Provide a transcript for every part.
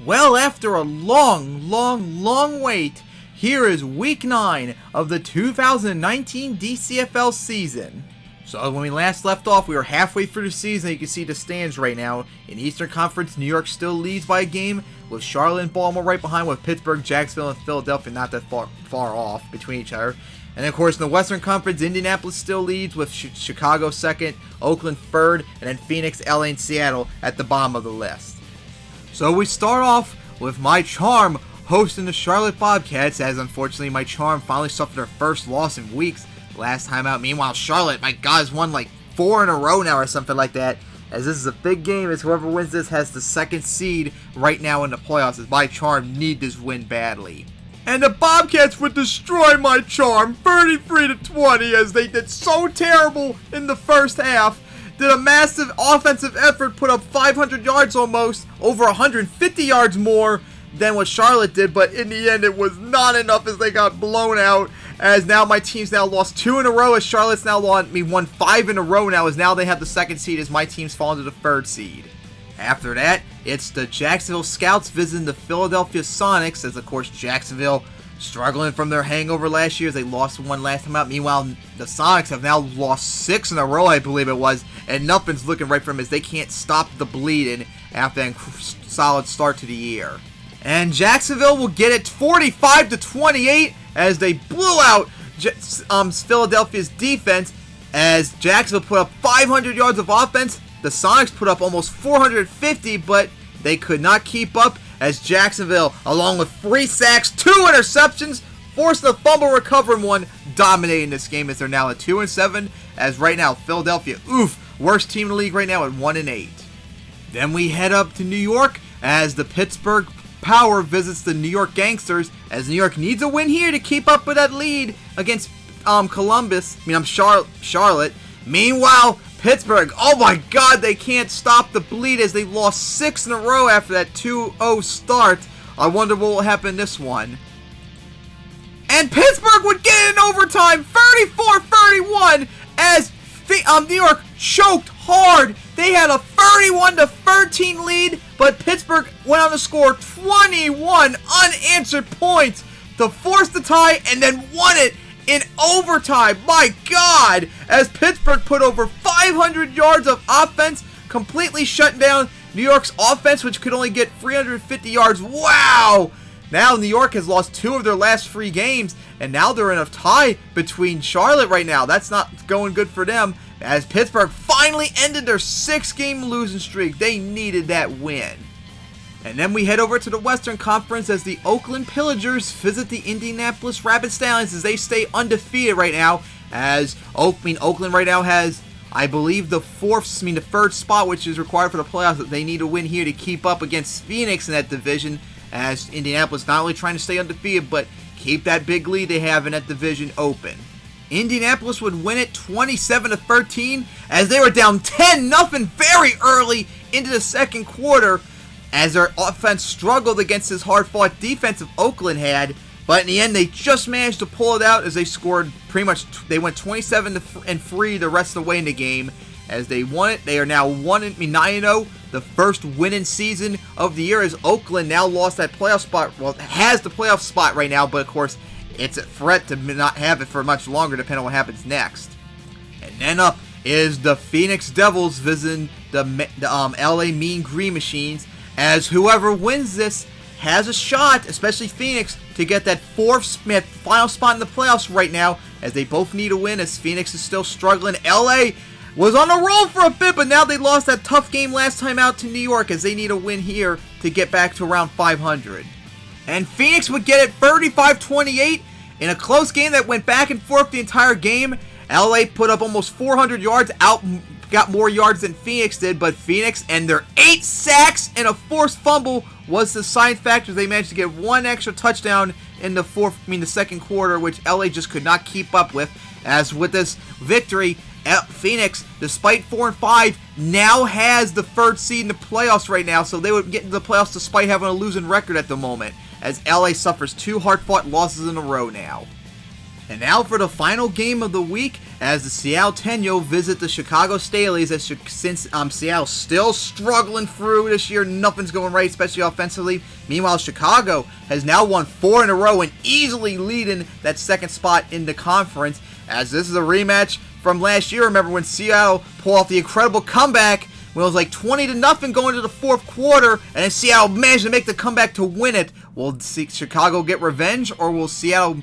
Well, after a long wait, here is Week 9 of the 2019 DCFL season. So when we last left off, we were halfway through the season. You can see the stands right now. In Eastern Conference, New York still leads by a game, with Charlotte and Baltimore right behind, with Pittsburgh, Jacksonville, and Philadelphia not that far off between each other. And of course, in the Western Conference, Indianapolis still leads, with Chicago second, Oakland third, and then Phoenix, LA, and Seattle at the bottom of the list. So we start off with my Charm hosting the Charlotte Bobcats, as unfortunately my Charm finally suffered their first loss in weeks last time out. Meanwhile, Charlotte, my God, has won like 4 in a row now or something like that, as this is a big game, as whoever wins this has the second seed right now in the playoffs, as my Charm need this win badly. And the Bobcats would destroy my Charm 33-20, as they did so terrible in the first half. Did a massive offensive effort, put up 500 yards almost, over 150 yards more than what Charlotte did, but in the end it was not enough, as they got blown out, as now my team's now lost 2 in a row, as Charlotte's now won 5 in a row now, as now they have the second seed, as my team's fallen to the third seed. After that, it's the Jacksonville Scouts visiting the Philadelphia Sonics, as of course Jacksonville struggling from their hangover last year, as they lost one last time out. Meanwhile, the Sonics have now lost 6 in a row, I believe it was, and nothing's looking right for them, as they can't stop the bleeding after that solid start to the year. And Jacksonville will get it 45-28, as they blew out Philadelphia's defense, as Jacksonville put up 500 yards of offense. The Sonics put up almost 450, but they could not keep up, as Jacksonville, along with 3 sacks, 2 interceptions, forced a fumble recovering one, dominating this game, as they're now at 2-7, as right now Philadelphia, worst team in the league right now at 1-8. Then we head up to New York, as the Pittsburgh Power visits the New York Gangsters, as New York needs a win here to keep up with that lead against Charlotte. Meanwhile, Pittsburgh, oh my God, they can't stop the bleed, as they lost 6 in a row after that 2-0 start. I wonder what will happen this one. And Pittsburgh would get it in overtime, 34-31, as New York choked hard. They had a 31-13 lead, but Pittsburgh went on to score 21 unanswered points to force the tie, and then won it in overtime. My God, as Pittsburgh put over 500 yards of offense, completely shutting down New York's offense, which could only get 350 yards. Wow! Now New York has lost 2 of their last 3 games, and now they're in a tie between Charlotte right now. That's not going good for them, as Pittsburgh finally ended their 6-game losing streak. They needed that win. And then we head over to the Western Conference, as the Oakland Pillagers visit the Indianapolis Rapid Stallions, as they stay undefeated right now, as Oakland right now has, I believe, the third spot, which is required for the playoffs. That they need a win here to keep up against Phoenix in that division, as Indianapolis not only trying to stay undefeated, but keep that big lead they have in that division open. Indianapolis would win it 27-13, as they were down 10-0 very early into the second quarter, as their offense struggled against this hard-fought defense of Oakland had. But in the end, they just managed to pull it out, as they scored they went 27-3 the rest of the way in the game, as they won it. They are now 9-0, the first winning season of the year, as Oakland now lost that playoff spot. Well, it has the playoff spot right now, but of course, it's a threat to not have it for much longer, depending on what happens next. And then up is the Phoenix Devils visiting the LA Mean Green Machines, as whoever wins this has a shot, especially Phoenix, to get that final spot in the playoffs right now, as they both need a win, as Phoenix is still struggling. LA was on a roll for a bit, but now they lost that tough game last time out to New York, as they need a win here to get back to around 500. And Phoenix would get it 35-28 in a close game that went back and forth the entire game. LA put up almost 400 yards, got more yards than Phoenix did, but Phoenix and their 8 sacks and a forced fumble was the deciding factor. They managed to get 1 extra touchdown in the second quarter, which LA just could not keep up with. As with this victory, Phoenix, despite 4-5, now has the 3rd seed in the playoffs right now, so they would get into the playoffs despite having a losing record at the moment, as LA suffers 2 hard-fought losses in a row now. And now for the final game of the week, as the Seattle Tenyo visit the Chicago Staleys, since Seattle's still struggling through this year. Nothing's going right, especially offensively. Meanwhile, Chicago has now won 4 in a row and easily leading that second spot in the conference, as this is a rematch from last year. Remember when Seattle pulled off the incredible comeback when it was like 20-0 going to the fourth quarter, and then Seattle managed to make the comeback to win it. Will Chicago get revenge, or will Seattle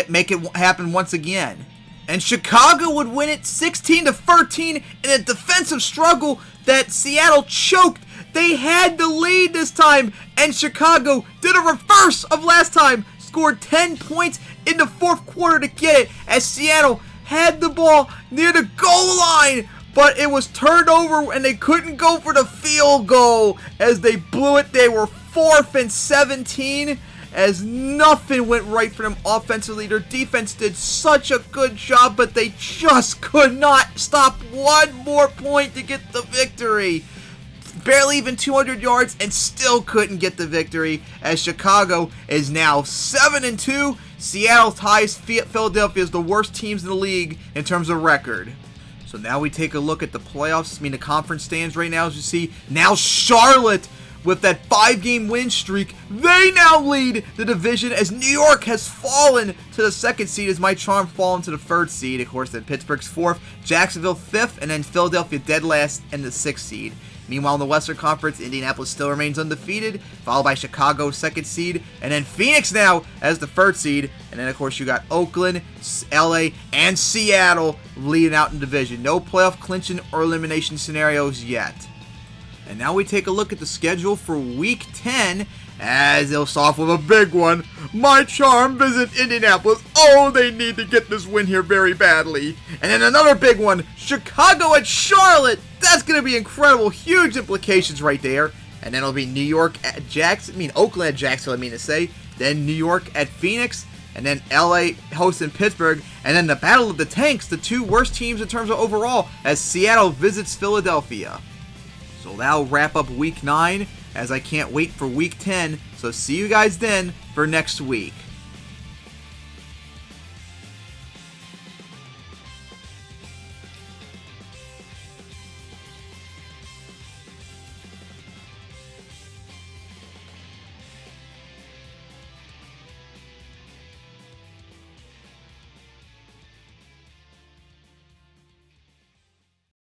make it happen once again? And Chicago would win it 16-13 in a defensive struggle that Seattle choked. They had the lead this time, and Chicago did a reverse of last time, scored 10 points in the fourth quarter to get it, as Seattle had the ball near the goal line, but it was turned over and they couldn't go for the field goal as they blew it. They were 4th and 17 as nothing went right for them offensively. Their defense did such a good job, but they just could not stop one more point to get the victory. Barely even 200 yards and still couldn't get the victory, as Chicago is now 7-2. Seattle ties Philadelphia as the worst teams in the league in terms of record. So now we take a look at the playoffs. The conference stands right now, as you see. Now Charlotte, with that 5-game win streak, they now lead the division, as New York has fallen to the 2nd seed, as my Charm fallen to the 3rd seed. Of course, then Pittsburgh's 4th, Jacksonville 5th, and then Philadelphia dead last in the 6th seed. Meanwhile, in the Western Conference, Indianapolis still remains undefeated, followed by Chicago, 2nd seed, and then Phoenix now as the 3rd seed. And then, of course, you got Oakland, LA, and Seattle leading out in the division. No playoff clinching or elimination scenarios yet. And now we take a look at the schedule for Week 10, as it'll start off with a big one. My Charm visit Indianapolis. Oh, they need to get this win here very badly. And then another big one, Chicago at Charlotte. That's going to be incredible. Huge implications right there. And then it'll be New York at Oakland at Jacksonville, Then New York at Phoenix. And then LA hosting Pittsburgh. And then the Battle of the Tanks, the 2 worst teams in terms of overall, as Seattle visits Philadelphia. So that'll wrap up Week 9, as I can't wait for Week 10. So see you guys then for next week.